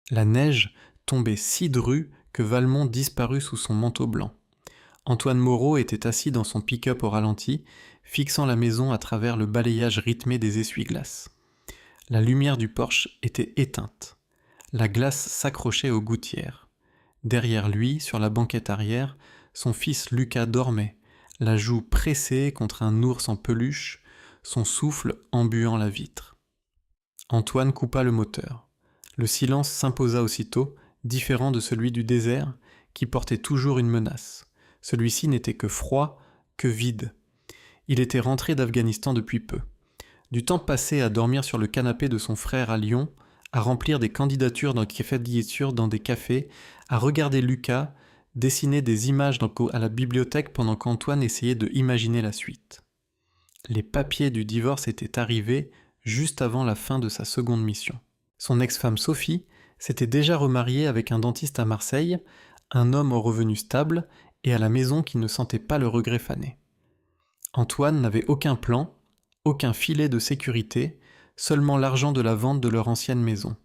La neige tombait si drue que Valmont disparut sous son manteau blanc. Antoine Moreau était assis dans son pick-up au ralenti, fixant la maison à travers le balayage rythmé des essuie-glaces. La lumière du porche était éteinte. La glace s'accrochait aux gouttières. Derrière lui, sur la banquette arrière, son fils Lucas dormait, la joue pressée contre un ours en peluche, son souffle embuant la vitre. Antoine coupa le moteur. Le silence s'imposa aussitôt, différent de celui du désert, qui portait toujours une menace. Celui-ci n'était que froid, que vide. Il était rentré d'Afghanistan depuis peu. Du temps passé à dormir sur le canapé de son frère à Lyon, à remplir des candidatures dans des cafés, à regarder Lucas dessiner des images à la bibliothèque pendant qu'Antoine essayait de imaginer la suite. Les papiers du divorce étaient arrivés juste avant la fin de sa seconde mission. Son ex-femme Sophie s'était déjà remariée avec un dentiste à Marseille, un homme aux revenus stables et à la maison qui ne sentait pas le regret fané. Antoine n'avait aucun plan, aucun filet de sécurité, seulement l'argent de la vente de leur ancienne maison.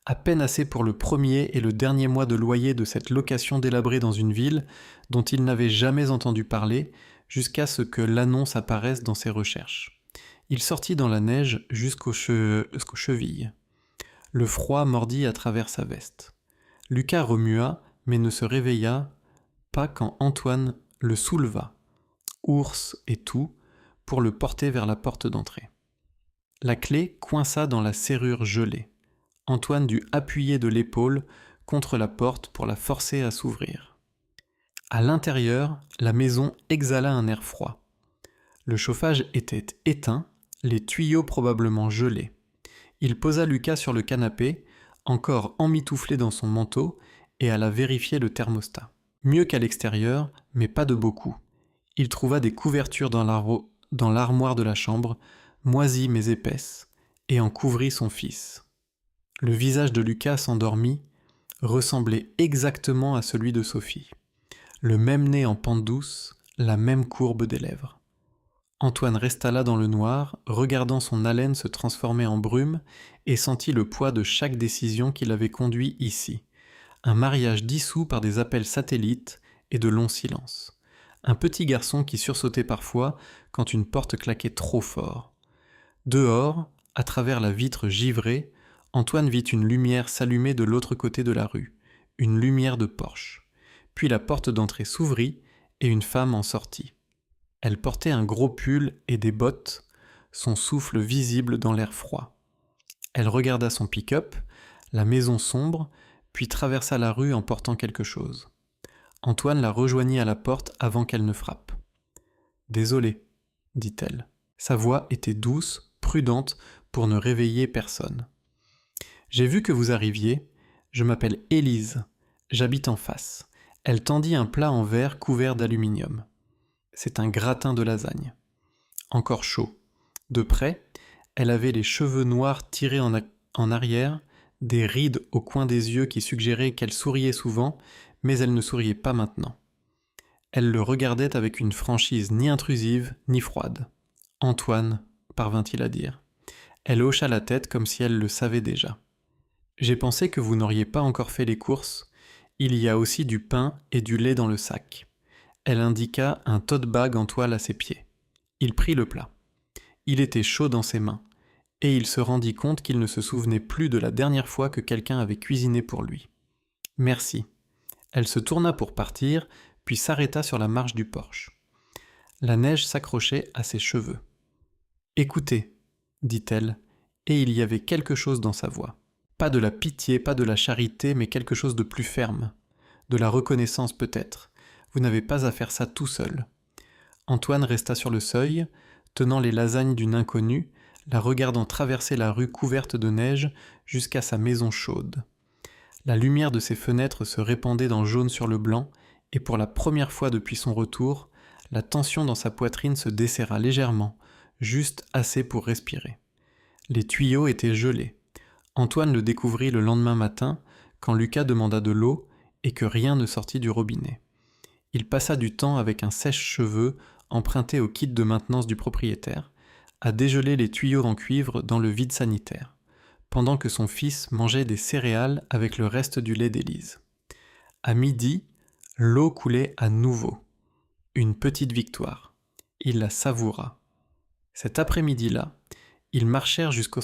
À peine assez pour le premier et le dernier mois de loyer de cette location délabrée dans une ville dont il n'avait jamais entendu parler jusqu'à ce que l'annonce apparaisse dans ses recherches. Il sortit dans la neige jusqu'aux chevilles. Le froid mordit à travers sa veste. Lucas remua, mais ne se réveilla pas quand Antoine le souleva, ours et tout, pour le porter vers la porte d'entrée. La clé coinça dans la serrure gelée. Antoine dut appuyer de l'épaule contre la porte pour la forcer à s'ouvrir. À l'intérieur, la maison exhala un air froid. Le chauffage était éteint, les tuyaux probablement gelés. Il posa Lucas sur le canapé, encore emmitouflé dans son manteau, et alla vérifier le thermostat. Mieux qu'à l'extérieur, mais pas de beaucoup. Il trouva des couvertures dans l'armoire de la chambre, moisies mais épaisses, et en couvrit son fils. Le visage de Lucas s'endormit, ressemblait exactement à celui de Sophie. Le même nez en pente douce, la même courbe des lèvres. Antoine resta là dans le noir, regardant son haleine se transformer en brume, et sentit le poids de chaque décision qui l'avait conduit ici. Un mariage dissous par des appels satellites et de longs silences. Un petit garçon qui sursautait parfois quand une porte claquait trop fort. Dehors, à travers la vitre givrée, Antoine vit une lumière s'allumer de l'autre côté de la rue, une lumière de Porsche. Puis la porte d'entrée s'ouvrit et une femme en sortit. Elle portait un gros pull et des bottes, son souffle visible dans l'air froid. Elle regarda son pick-up, la maison sombre, puis traversa la rue en portant quelque chose. Antoine la rejoignit à la porte avant qu'elle ne frappe. « Désolé, dit-elle. Sa voix était douce, prudente, pour ne réveiller personne. « J'ai vu que vous arriviez. Je m'appelle Élise. J'habite en face. » Elle tendit un plat en verre couvert d'aluminium. C'est un gratin de lasagne. Encore chaud. De près, elle avait les cheveux noirs tirés en arrière, des rides au coin des yeux qui suggéraient qu'elle souriait souvent, mais elle ne souriait pas maintenant. Elle le regardait avec une franchise ni intrusive ni froide. « Antoine », parvint-il à dire. Elle hocha la tête comme si elle le savait déjà. « J'ai pensé que vous n'auriez pas encore fait les courses. Il y a aussi du pain et du lait dans le sac. » Elle indiqua un tote bag en toile à ses pieds. Il prit le plat. Il était chaud dans ses mains, et il se rendit compte qu'il ne se souvenait plus de la dernière fois que quelqu'un avait cuisiné pour lui. « Merci. » Elle se tourna pour partir, puis s'arrêta sur la marche du porche. La neige s'accrochait à ses cheveux. « Écoutez, » dit-elle, et il y avait quelque chose dans sa voix. Pas de la pitié, pas de la charité, mais quelque chose de plus ferme. De la reconnaissance peut-être. Vous n'avez pas à faire ça tout seul. Antoine resta sur le seuil, tenant les lasagnes d'une inconnue, la regardant traverser la rue couverte de neige jusqu'à sa maison chaude. La lumière de ses fenêtres se répandait dans jaune sur le blanc, et pour la première fois depuis son retour, la tension dans sa poitrine se desserra légèrement, juste assez pour respirer. Les tuyaux étaient gelés. Antoine le découvrit le lendemain matin, quand Lucas demanda de l'eau et que rien ne sortit du robinet. Il passa du temps avec un sèche-cheveux emprunté au kit de maintenance du propriétaire, à dégeler les tuyaux en cuivre dans le vide sanitaire. pendant que son fils mangeait des céréales avec le reste du lait d'Élise. À midi, l'eau coulait à nouveau. Une petite victoire. Il la savoura. Cet après-midi-là, ils marchèrent jusqu'au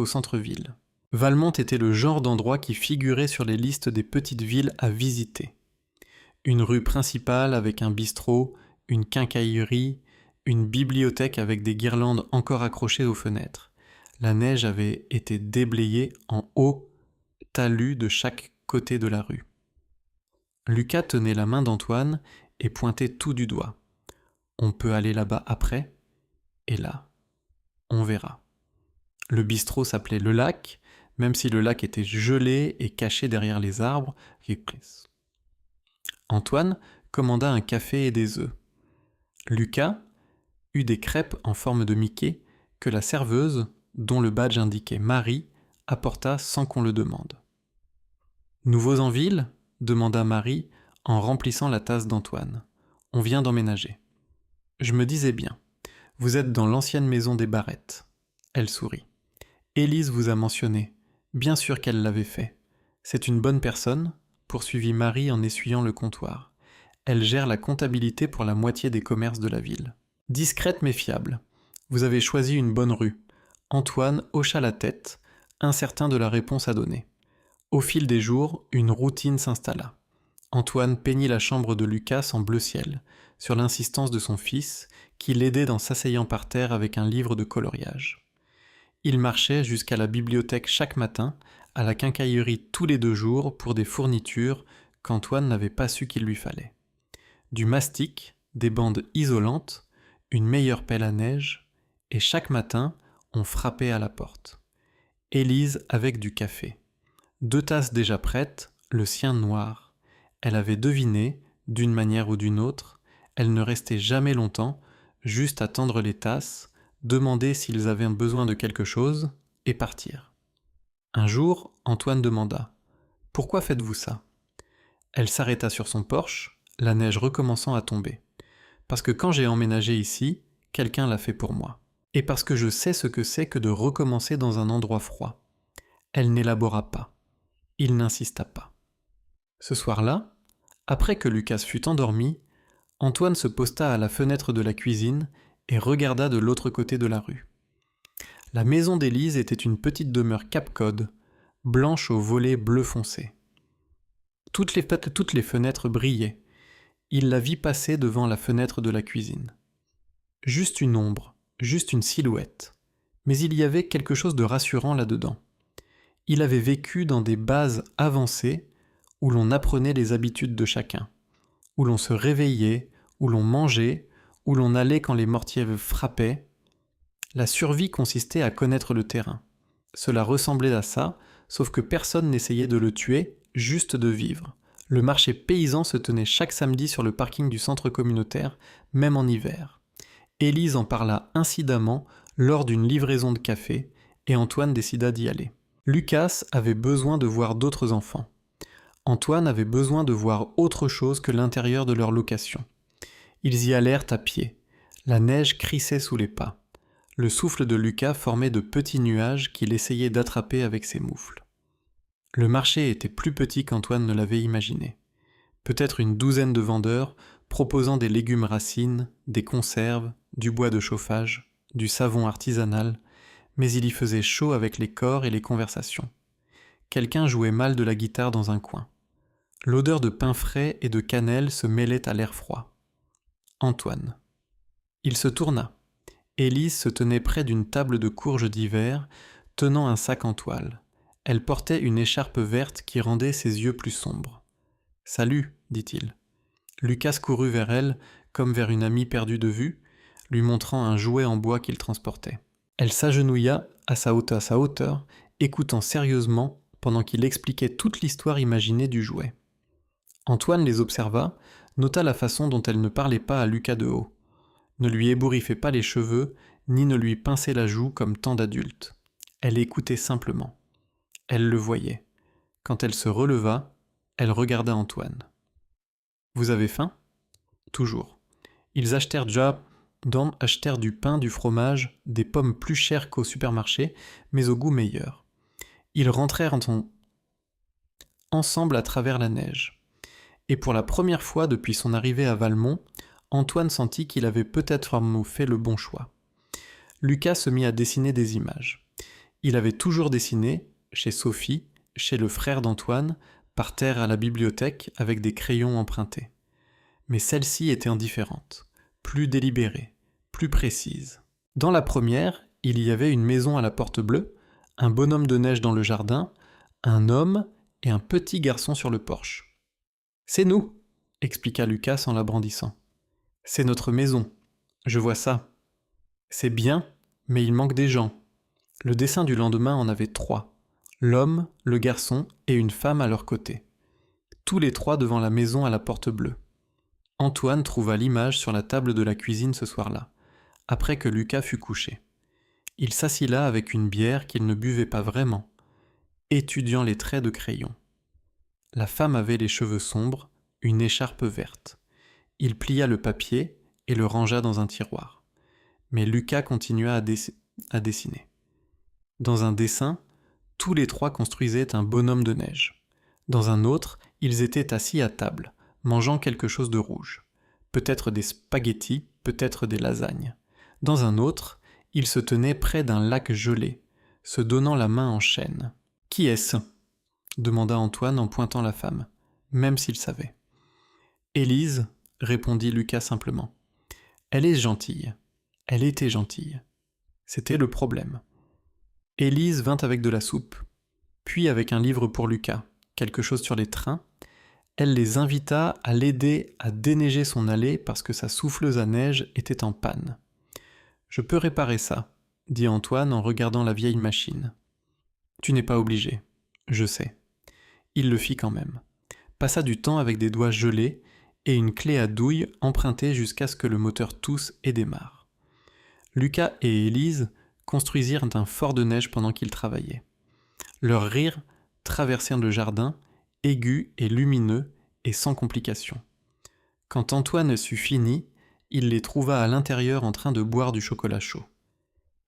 centre-ville. Valmont était le genre d'endroit qui figurait sur les listes des petites villes à visiter. Une rue principale avec un bistrot, une quincaillerie, une bibliothèque avec des guirlandes encore accrochées aux fenêtres. La neige avait été déblayée en hauts talus de chaque côté de la rue. Lucas tenait la main d'Antoine et pointait tout du doigt. On peut aller là-bas après, et là, on verra. Le bistrot s'appelait Le Lac, même si le lac était gelé et caché derrière les arbres. Antoine commanda un café et des œufs. Lucas eut des crêpes en forme de Mickey que la serveuse, dont le badge indiquait Marie, apporta sans qu'on le demande. « Nouveaux en ville ?» demanda Marie en remplissant la tasse d'Antoine. « On vient d'emménager. »« Je me disais bien. Vous êtes dans l'ancienne maison des Barrettes. » Elle sourit. « Élise vous a mentionné. Bien sûr qu'elle l'avait fait. C'est une bonne personne ?» poursuivit Marie en essuyant le comptoir. « Elle gère la comptabilité pour la moitié des commerces de la ville. Discrète mais fiable. Vous avez choisi une bonne rue. » Antoine hocha la tête, incertain de la réponse à donner. Au fil des jours, une routine s'installa. Antoine peignit la chambre de Lucas en bleu ciel, sur l'insistance de son fils, qui l'aidait dans s'asseyant par terre avec un livre de coloriage. Il marchait jusqu'à la bibliothèque chaque matin, à la quincaillerie tous les 2 jours pour des fournitures qu'Antoine n'avait pas su qu'il lui fallait. Du mastic, des bandes isolantes, une meilleure pelle à neige, et chaque matin, on frappait à la porte. Élise avec du café. 2 tasses déjà prêtes, le sien noir. Elle avait deviné, d'une manière ou d'une autre, elle ne restait jamais longtemps, juste à tendre les tasses, demander s'ils avaient besoin de quelque chose, et partir. Un jour, Antoine demanda « Pourquoi faites-vous ça ?» Elle s'arrêta sur son porche, la neige recommençant à tomber. « Parce que quand j'ai emménagé ici, quelqu'un l'a fait pour moi. Et parce que je sais ce que c'est que de recommencer dans un endroit froid. » Elle n'élabora pas. Il n'insista pas. Ce soir-là, après que Lucas fut endormi, Antoine se posta à la fenêtre de la cuisine et regarda de l'autre côté de la rue. La maison d'Élise était une petite demeure Cap-Cod, blanche aux volets bleu foncé. Toutes les fenêtres brillaient. Il la vit passer devant la fenêtre de la cuisine. Juste une ombre, juste une silhouette. Mais il y avait quelque chose de rassurant là-dedans. Il avait vécu dans des bases avancées où l'on apprenait les habitudes de chacun, où l'on se réveillait, où l'on mangeait, où l'on allait quand les mortiers frappaient. La survie consistait à connaître le terrain. Cela ressemblait à ça, sauf que personne n'essayait de le tuer, juste de vivre. Le marché paysan se tenait chaque samedi sur le parking du centre communautaire, même en hiver. Élise en parla incidemment lors d'une livraison de café, et Antoine décida d'y aller. Lucas avait besoin de voir d'autres enfants. Antoine avait besoin de voir autre chose que l'intérieur de leur location. Ils y allèrent à pied. La neige crissait sous les pas. Le souffle de Lucas formait de petits nuages qu'il essayait d'attraper avec ses moufles. Le marché était plus petit qu'Antoine ne l'avait imaginé. Peut-être une 12aine de vendeurs proposant des légumes racines, des conserves, du bois de chauffage, du savon artisanal, mais il y faisait chaud avec les cors et les conversations. Quelqu'un jouait mal de la guitare dans un coin. L'odeur de pain frais et de cannelle se mêlait à l'air froid. Antoine. Il se tourna. Élise se tenait près d'une table de courges d'hiver, tenant un sac en toile. Elle portait une écharpe verte qui rendait ses yeux plus sombres. « Salut !» dit-il. Lucas courut vers elle, comme vers une amie perdue de vue, lui montrant un jouet en bois qu'il transportait. Elle s'agenouilla à sa hauteur, écoutant sérieusement pendant qu'il expliquait toute l'histoire imaginée du jouet. Antoine les observa, nota la façon dont elle ne parlait pas à Lucas de haut. Ne lui ébouriffait pas les cheveux, ni ne lui pinçait la joue comme tant d'adultes. Elle écoutait simplement. Elle le voyait. Quand elle se releva, elle regarda Antoine. « Vous avez faim ?» « Toujours. » Ils achetèrent déjà achetèrent du pain, du fromage, des pommes plus chères qu'au supermarché, mais au goût meilleur. Ils rentrèrent ensemble à travers la neige. Et pour la première fois depuis son arrivée à Valmont, Antoine sentit qu'il avait peut-être fait le bon choix. Lucas se mit à dessiner des images. Il avait toujours dessiné, chez Sophie, chez le frère d'Antoine, par terre à la bibliothèque avec des crayons empruntés. Mais celle-ci était indifférente, plus délibérée, plus précise. Dans la première, il y avait une maison à la porte bleue, un bonhomme de neige dans le jardin, un homme et un petit garçon sur le porche. « C'est nous !» expliqua Lucas en la brandissant. « C'est notre maison. Je vois ça. C'est bien, mais il manque des gens. » Le dessin du lendemain en avait 3. L'homme, le garçon et une femme à leur côté. Tous les 3 devant la maison à la porte bleue. Antoine trouva l'image sur la table de la cuisine ce soir-là, après que Lucas fut couché. Il s'assit là avec une bière qu'il ne buvait pas vraiment, étudiant les traits de crayon. La femme avait les cheveux sombres, une écharpe verte. Il plia le papier et le rangea dans un tiroir. Mais Lucas continua à dessiner. Dans un dessin, tous les 3 construisaient un bonhomme de neige. Dans un autre, ils étaient assis à table, mangeant quelque chose de rouge. Peut-être des spaghettis, peut-être des lasagnes. Dans un autre, ils se tenaient près d'un lac gelé, se donnant la main en chaîne. « Qui est-ce » demanda Antoine en pointant la femme, même s'il savait. « Élise » répondit Lucas simplement. « Elle est gentille. Elle était gentille. C'était le problème. » Élise vint avec de la soupe, puis avec un livre pour Lucas, quelque chose sur les trains. Elle les invita à l'aider à déneiger son allée parce que sa souffleuse à neige était en panne. « Je peux réparer ça, » dit Antoine en regardant la vieille machine. « Tu n'es pas obligé, je sais. » Il le fit quand même. Passa du temps avec des doigts gelés et une clé à douille empruntée jusqu'à ce que le moteur tousse et démarre. Lucas et Élise construisirent un fort de neige pendant qu'ils travaillaient. Leurs rires traversèrent le jardin, aigus et lumineux et sans complication. Quand Antoine eut fini, il les trouva à l'intérieur en train de boire du chocolat chaud.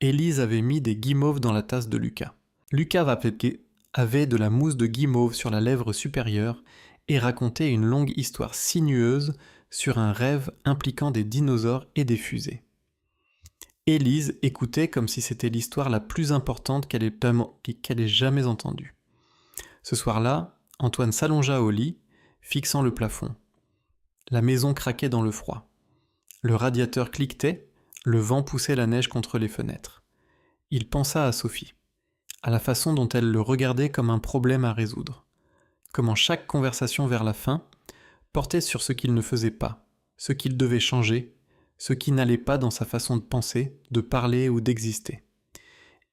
Élise avait mis des guimauves dans la tasse de Lucas. Lucas avait de la mousse de guimauve sur la lèvre supérieure et racontait une longue histoire sinueuse sur un rêve impliquant des dinosaures et des fusées. Élise écoutait comme si c'était l'histoire la plus importante qu'elle ait jamais entendue. Ce soir-là, Antoine s'allongea au lit, fixant le plafond. La maison craquait dans le froid. Le radiateur cliquetait, le vent poussait la neige contre les fenêtres. Il pensa à Sophie, à la façon dont elle le regardait comme un problème à résoudre. Comment chaque conversation vers la fin portait sur ce qu'il ne faisait pas, ce qu'il devait changer, ce qui n'allait pas dans sa façon de penser, de parler ou d'exister.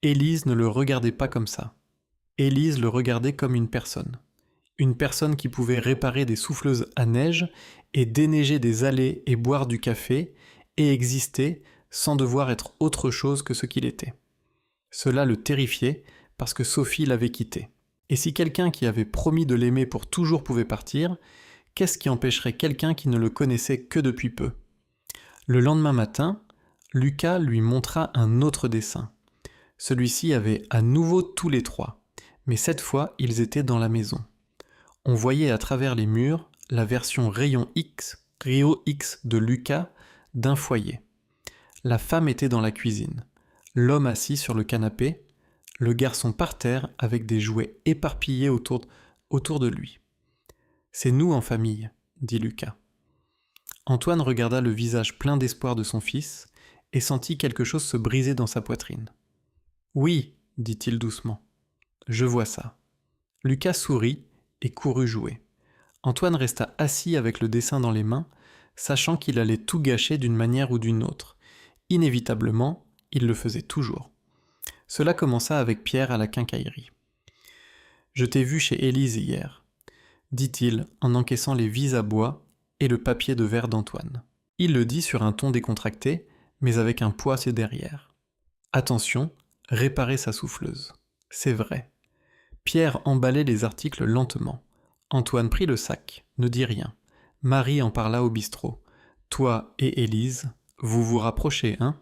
Élise ne le regardait pas comme ça. Élise le regardait comme une personne qui pouvait réparer des souffleuses à neige et déneiger des allées et boire du café et exister sans devoir être autre chose que ce qu'il était. Cela le terrifiait parce que Sophie l'avait quitté. Et si quelqu'un qui avait promis de l'aimer pour toujours pouvait partir, qu'est-ce qui empêcherait quelqu'un qui ne le connaissait que depuis peu ? Le lendemain matin, Lucas lui montra un autre dessin. Celui-ci avait à nouveau tous les 3, mais cette fois ils étaient dans la maison. On voyait à travers les murs la version rayon X de Lucas d'un foyer. La femme était dans la cuisine, l'homme assis sur le canapé, le garçon par terre avec des jouets éparpillés autour de lui. « C'est nous en famille, » dit Lucas. Antoine regarda le visage plein d'espoir de son fils et sentit quelque chose se briser dans sa poitrine. « Oui, » dit-il doucement, « je vois ça. » Lucas sourit et courut jouer. Antoine resta assis avec le dessin dans les mains, sachant qu'il allait tout gâcher d'une manière ou d'une autre. Inévitablement, il le faisait toujours. Cela commença avec Pierre à la quincaillerie. « Je t'ai vu chez Élise hier, » dit-il en encaissant les vis à bois et le papier de verre d'Antoine. Il le dit sur un ton décontracté, mais avec un poids derrière. Attention, réparer sa souffleuse. C'est vrai. Pierre emballait les articles lentement. Antoine prit le sac, ne dit rien. Marie en parla au bistrot. Toi et Élise, Vous vous rapprochez, hein ?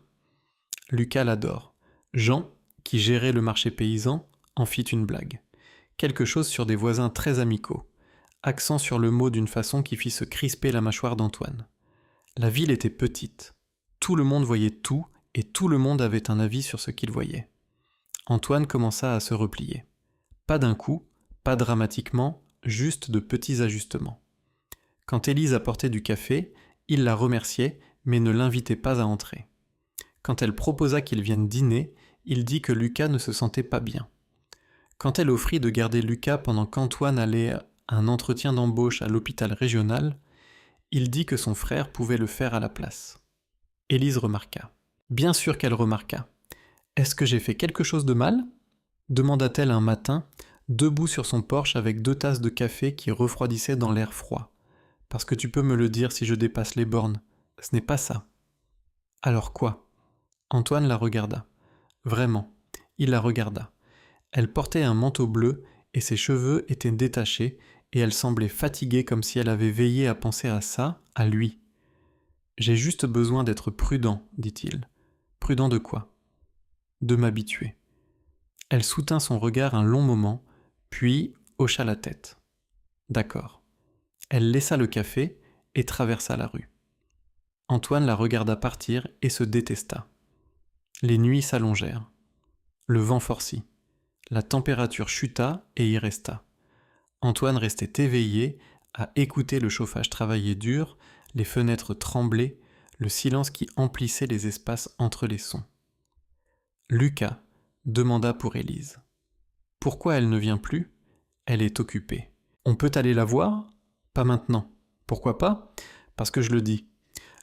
Lucas l'adore. Jean, qui gérait le marché paysan, en fit une blague. Quelque chose sur des voisins très amicaux. Accent sur le mot d'une façon qui fit se crisper la mâchoire d'Antoine. La ville était petite. Tout le monde voyait tout, et tout le monde avait un avis sur ce qu'il voyait. Antoine commença à se replier. Pas d'un coup, pas dramatiquement, juste de petits ajustements. Quand Élise apportait du café, il la remerciait, mais ne l'invitait pas à entrer. Quand elle proposa qu'il vienne dîner, il dit que Lucas ne se sentait pas bien. Quand elle offrit de garder Lucas pendant qu'Antoine allait à un entretien d'embauche à l'hôpital régional, il dit que son frère pouvait le faire à la place. Élise remarqua. Bien sûr qu'elle remarqua. « Est-ce que j'ai fait quelque chose de mal ?» demanda-t-elle un matin, debout sur son porche avec 2 tasses de café qui refroidissaient dans l'air froid. « Parce que tu peux me le dire si je dépasse les bornes. Ce n'est pas ça. » « Alors quoi ?» Antoine la regarda. Vraiment, il la regarda. Elle portait un manteau bleu et ses cheveux étaient détachés et elle semblait fatiguée comme si elle avait veillé à penser à ça, à lui. « J'ai juste besoin d'être prudent, dit-il. Prudent de quoi ? De m'habituer. » Elle soutint son regard un long moment, puis hocha la tête. D'accord. Elle laissa le café et traversa la rue. Antoine la regarda partir et se détesta. Les nuits s'allongèrent. Le vent forcit. La température chuta et y resta. Antoine restait éveillé à écouter le chauffage travailler dur, les fenêtres trembler, le silence qui emplissait les espaces entre les sons. Lucas demanda pour Élise. « Pourquoi elle ne vient plus ? Elle est occupée. »« On peut aller la voir ? Pas maintenant. »« Pourquoi pas ? Parce que je le dis. »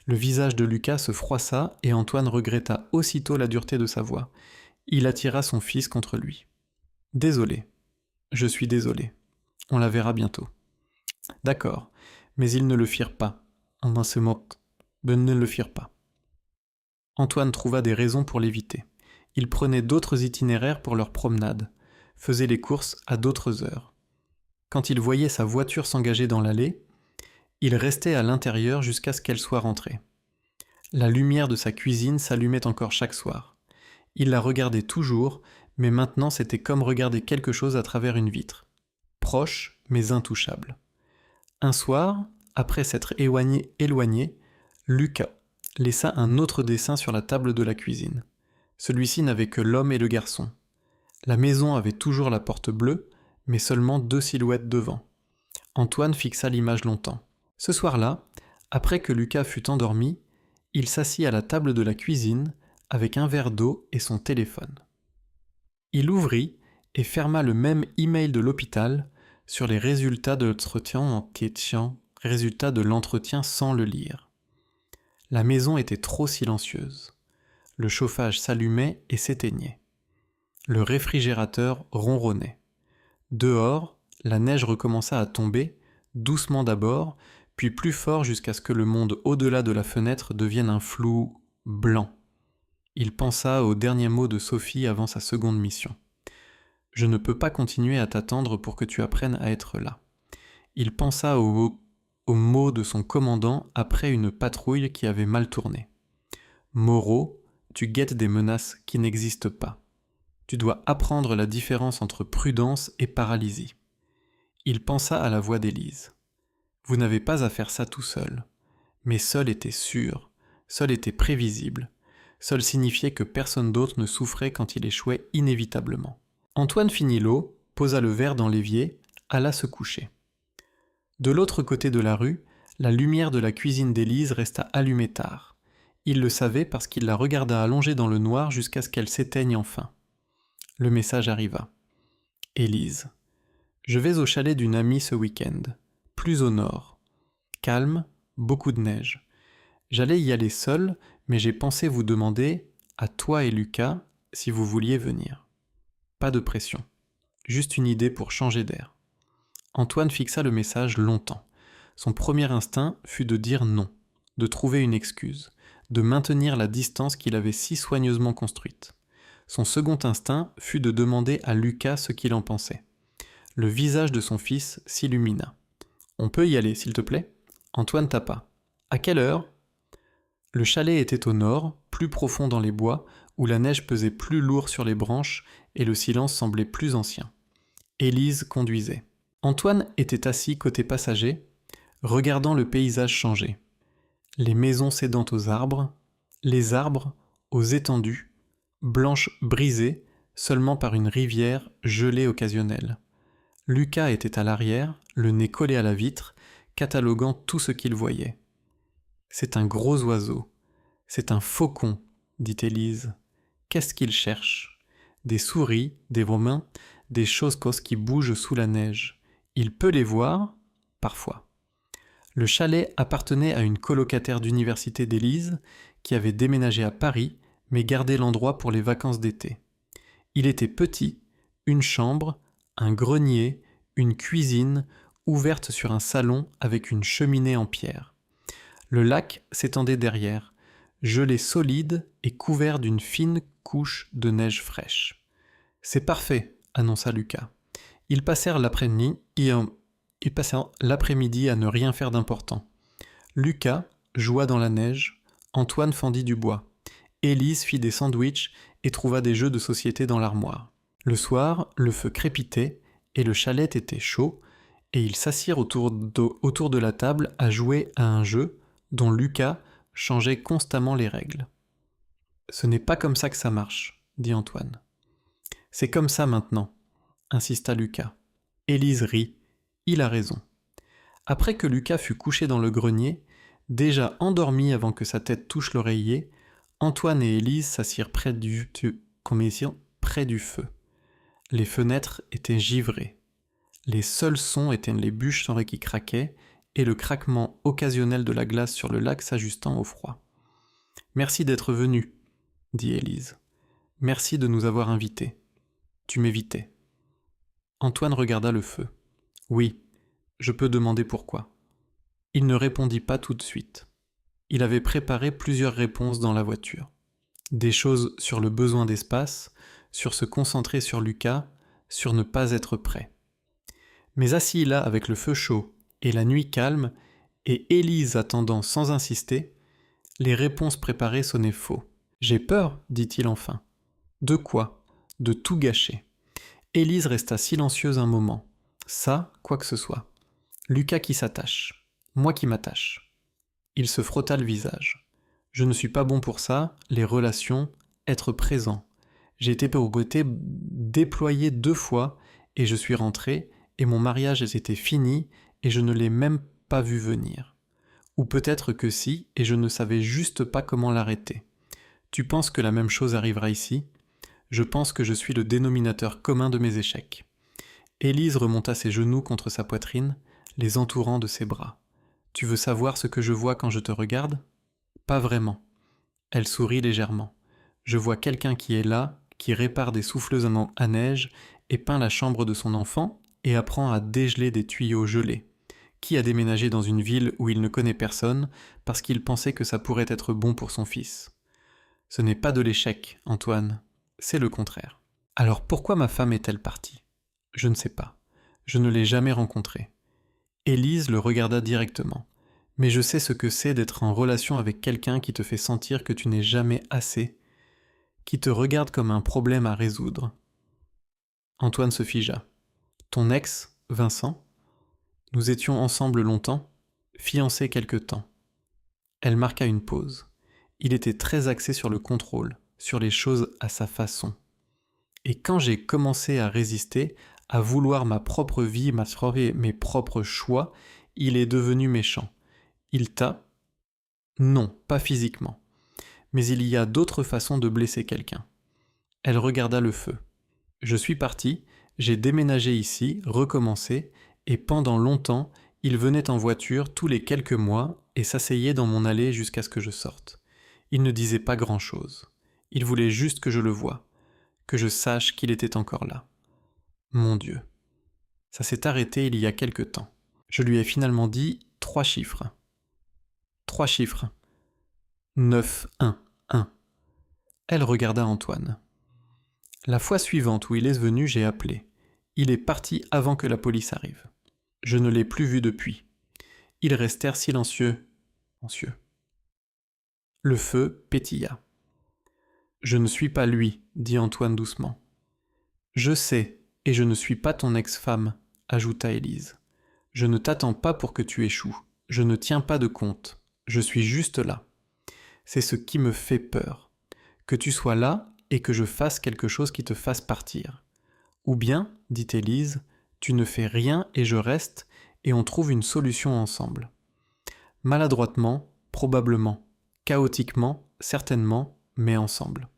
Le visage de Lucas se froissa et Antoine regretta aussitôt la dureté de sa voix. Il attira son fils contre lui. « Désolé. Je suis désolé. On la verra bientôt. »« D'accord. Mais ils ne le firent pas. En se moque. Ne le firent pas. » Antoine trouva des raisons pour l'éviter. Il prenait d'autres itinéraires pour leur promenade, faisait les courses à d'autres heures. Quand il voyait sa voiture s'engager dans l'allée, il restait à l'intérieur jusqu'à ce qu'elle soit rentrée. La lumière de sa cuisine s'allumait encore chaque soir. Il la regardait toujours, mais maintenant c'était comme regarder quelque chose à travers une vitre. Proche, mais intouchable. Un soir, après s'être éloigné, Lucas laissa un autre dessin sur la table de la cuisine. Celui-ci n'avait que l'homme et le garçon. La maison avait toujours la porte bleue, mais seulement 2 silhouettes devant. Antoine fixa l'image longtemps. Ce soir-là, après que Lucas fut endormi, il s'assit à la table de la cuisine avec un verre d'eau et son téléphone. Il ouvrit et ferma le même email de l'hôpital sur les résultats de l'entretien sans le lire. La maison était trop silencieuse. Le chauffage s'allumait et s'éteignait. Le réfrigérateur ronronnait. Dehors, la neige recommença à tomber, doucement d'abord, puis plus fort jusqu'à ce que le monde au-delà de la fenêtre devienne un flou blanc. Il pensa aux derniers mots de Sophie avant sa seconde mission. « Je ne peux pas continuer à t'attendre pour que tu apprennes à être là. » Il pensa aux mots de son commandant après une patrouille qui avait mal tourné. « Moreau, tu guettes des menaces qui n'existent pas. Tu dois apprendre la différence entre prudence et paralysie. » Il pensa à la voix d'Élise. Vous n'avez pas à faire ça tout seul. Mais seul était sûr, seul était prévisible, seul signifiait que personne d'autre ne souffrait quand il échouait inévitablement. Antoine finit l'eau, posa le verre dans l'évier, alla se coucher. De l'autre côté de la rue, la lumière de la cuisine d'Élise resta allumée tard. Il le savait parce qu'il la regarda allongée dans le noir jusqu'à ce qu'elle s'éteigne enfin. Le message arriva. Élise. Je vais au chalet d'une amie ce week-end. Plus au nord. Calme, beaucoup de neige. J'allais y aller seul, mais j'ai pensé vous demander, à toi et Lucas, si vous vouliez venir. Pas de pression. Juste une idée pour changer d'air. Antoine fixa le message longtemps. Son premier instinct fut de dire non, de trouver une excuse, de maintenir la distance qu'il avait si soigneusement construite. Son second instinct fut de demander à Lucas ce qu'il en pensait. Le visage de son fils s'illumina. « On peut y aller, s'il te plaît ?» Antoine tapa. « À quelle heure ?» Le chalet était au nord, plus profond dans les bois, où la neige pesait plus lourd sur les branches et le silence semblait plus ancien. Élise conduisait. Antoine était assis côté passager, regardant le paysage changer. Les maisons cédant aux arbres, les arbres aux étendues, blanches brisées seulement par une rivière gelée occasionnelle. Lucas était à l'arrière, le nez collé à la vitre, cataloguant tout ce qu'il voyait. « C'est un gros oiseau. C'est un faucon, dit Élise. Qu'est-ce qu'il cherche? Des souris, des romains, des choses qui bougent sous la neige. Il peut les voir, parfois. » Le chalet appartenait à une colocataire d'université d'Élise qui avait déménagé à Paris, mais gardé l'endroit pour les vacances d'été. Il était petit, une chambre, un grenier, une cuisine ouverte sur un salon avec une cheminée en pierre. Le lac s'étendait derrière, gelé solide et couvert d'une fine couche de neige fraîche. « C'est parfait, » annonça Lucas. Ils passèrent l'après-midi à ne rien faire d'important. Lucas joua dans la neige, Antoine fendit du bois. Élise fit des sandwichs et trouva des jeux de société dans l'armoire. Le soir, le feu crépitait et le chalet était chaud, et ils s'assirent autour de la table à jouer à un jeu dont Lucas changeait constamment les règles. « Ce n'est pas comme ça que ça marche, » dit Antoine. « C'est comme ça maintenant, » insista Lucas. Élise rit. Il a raison. Après que Lucas fut couché dans le grenier, déjà endormi avant que sa tête touche l'oreiller, Antoine et Élise s'assirent près du feu. Les fenêtres étaient givrées. Les seuls sons étaient les bûches qui craquaient et le craquement occasionnel de la glace sur le lac s'ajustant au froid. « Merci d'être venu, » dit Élise. « Merci de nous avoir invités. Tu m'évitais. » Antoine regarda le feu. « Oui, je peux demander pourquoi. » Il ne répondit pas tout de suite. Il avait préparé plusieurs réponses dans la voiture. Des choses sur le besoin d'espace, sur se concentrer sur Lucas, sur ne pas être prêt. Mais assis là avec le feu chaud et la nuit calme, et Élise attendant sans insister, les réponses préparées sonnaient faux. « J'ai peur, dit-il enfin. »« De quoi ? De tout gâcher. » Élise resta silencieuse un moment. Ça, quoi que ce soit. Lucas qui s'attache. Moi qui m'attache. Il se frotta le visage. Je ne suis pas bon pour ça, les relations, être présent. J'ai été déployé 2 fois et je suis rentré et mon mariage était fini et je ne l'ai même pas vu venir. Ou peut-être que si et je ne savais juste pas comment l'arrêter. Tu penses que la même chose arrivera ici ? Je pense que je suis le dénominateur commun de mes échecs. Élise remonta ses genoux contre sa poitrine, les entourant de ses bras. Tu veux savoir ce que je vois quand je te regarde ? Pas vraiment. Elle sourit légèrement. Je vois quelqu'un qui est là, qui répare des souffleuses à neige et peint la chambre de son enfant et apprend à dégeler des tuyaux gelés. Qui a déménagé dans une ville où il ne connaît personne parce qu'il pensait que ça pourrait être bon pour son fils. Ce n'est pas de l'échec, Antoine. C'est le contraire. Alors pourquoi ma femme est-elle partie ? Je ne sais pas. Je ne l'ai jamais rencontrée. Élise le regarda directement. Mais je sais ce que c'est d'être en relation avec quelqu'un qui te fait sentir que tu n'es jamais assez, qui te regarde comme un problème à résoudre. Antoine se figea. Ton ex, Vincent ? Nous étions ensemble longtemps, fiancés quelque temps. Elle marqua une pause. Il était très axé sur le contrôle, sur les choses à sa façon. Et quand j'ai commencé à résister, à vouloir ma propre vie, mes propres choix, il est devenu méchant. Il t'a... Non, pas physiquement. Mais il y a d'autres façons de blesser quelqu'un. Elle regarda le feu. Je suis parti, j'ai déménagé ici, recommencé, et pendant longtemps, il venait en voiture tous les quelques mois et s'asseyait dans mon allée jusqu'à ce que je sorte. Il ne disait pas grand-chose. Il voulait juste que je le voie, que je sache qu'il était encore là. Mon Dieu. Ça s'est arrêté il y a quelque temps. Je lui ai finalement dit 3 chiffres. 3 chiffres. 9, 1, 1. Elle regarda Antoine. La fois suivante où il est venu, j'ai appelé. Il est parti avant que la police arrive. Je ne l'ai plus vu depuis. Ils restèrent silencieux. Le feu pétilla. « Je ne suis pas lui, dit Antoine doucement. « Je sais, et je ne suis pas ton ex-femme, ajouta Élise. Je ne t'attends pas pour que tu échoues. Je ne tiens pas de compte. Je suis juste là. C'est ce qui me fait peur. Que tu sois là et que je fasse quelque chose qui te fasse partir. Ou bien, dit Élise, tu ne fais rien et je reste, et on trouve une solution ensemble. Maladroitement, probablement, chaotiquement, certainement, mais ensemble. »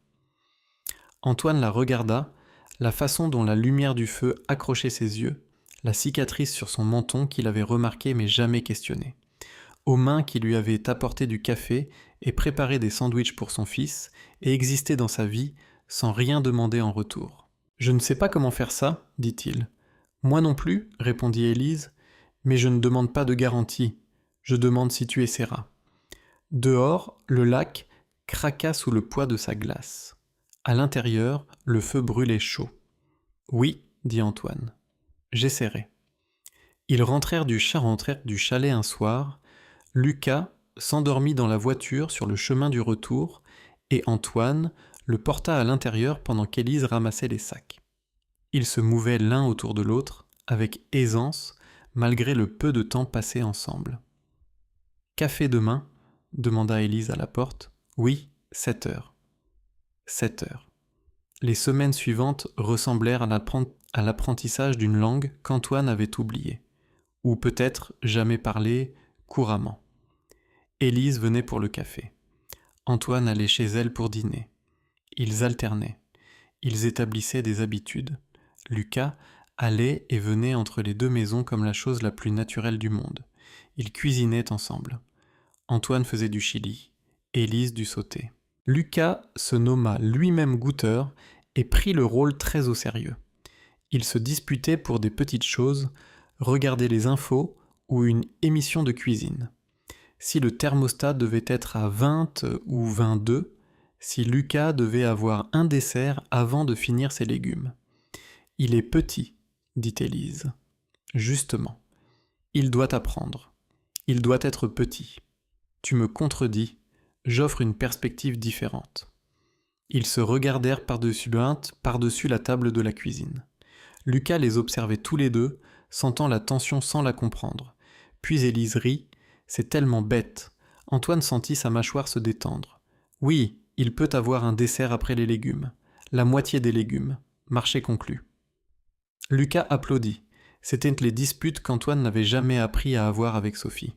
Antoine la regarda, la façon dont la lumière du feu accrochait ses yeux, la cicatrice sur son menton qu'il avait remarquée mais jamais questionnée, aux mains qui lui avaient apporté du café et préparé des sandwichs pour son fils et existé dans sa vie sans rien demander en retour. « Je ne sais pas comment faire ça, dit-il. « Moi non plus, répondit Élise, mais je ne demande pas de garantie, je demande si tu essaieras. » Dehors, le lac craqua sous le poids de sa glace. À l'intérieur, le feu brûlait chaud. « Oui, dit Antoine, j'essaierai. » Ils rentrèrent du chalet un soir. Lucas s'endormit dans la voiture sur le chemin du retour et Antoine le porta à l'intérieur pendant qu'Élise ramassait les sacs. Ils se mouvaient l'un autour de l'autre avec aisance malgré le peu de temps passé ensemble. « Café demain ?» demanda Élise à la porte. « Oui, 7 heures. » 7 heures. Les semaines suivantes ressemblèrent à l'apprentissage d'une langue qu'Antoine avait oubliée, ou peut-être jamais parlé couramment. Élise venait pour le café. Antoine allait chez elle pour dîner. Ils alternaient. Ils établissaient des habitudes. Lucas allait et venait entre les deux maisons comme la chose la plus naturelle du monde. Ils cuisinaient ensemble. Antoine faisait du chili, Élise du sauté. Lucas se nomma lui-même goûteur et prit le rôle très au sérieux. Ils se disputaient pour des petites choses, regarder les infos ou une émission de cuisine. Si le thermostat devait être à 20 ou 22, si Lucas devait avoir un dessert avant de finir ses légumes. « Il est petit, dit Élise. »« Justement. Il doit apprendre. Il doit être petit. Tu me contredis. J'offre une perspective différente. » Ils se regardèrent par-dessus la table de la cuisine. Lucas les observait tous les deux, sentant la tension sans la comprendre. Puis Élise rit. « C'est tellement bête. » Antoine sentit sa mâchoire se détendre. « Oui, il peut avoir un dessert après les légumes. La moitié des légumes. Marché conclu. » Lucas applaudit. C'étaient les disputes qu'Antoine n'avait jamais appris à avoir avec Sophie.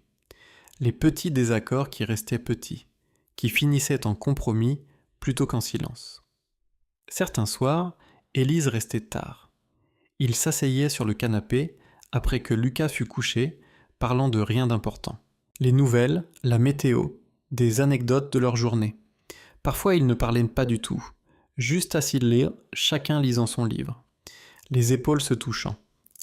Les petits désaccords qui restaient petits, qui finissaient en compromis plutôt qu'en silence. Certains soirs, Élise restait tard. Ils s'asseyaient sur le canapé après que Lucas fut couché, parlant de rien d'important. Les nouvelles, la météo, des anecdotes de leur journée. Parfois ils ne parlaient pas du tout, juste assis lire, chacun lisant son livre. Les épaules se touchant.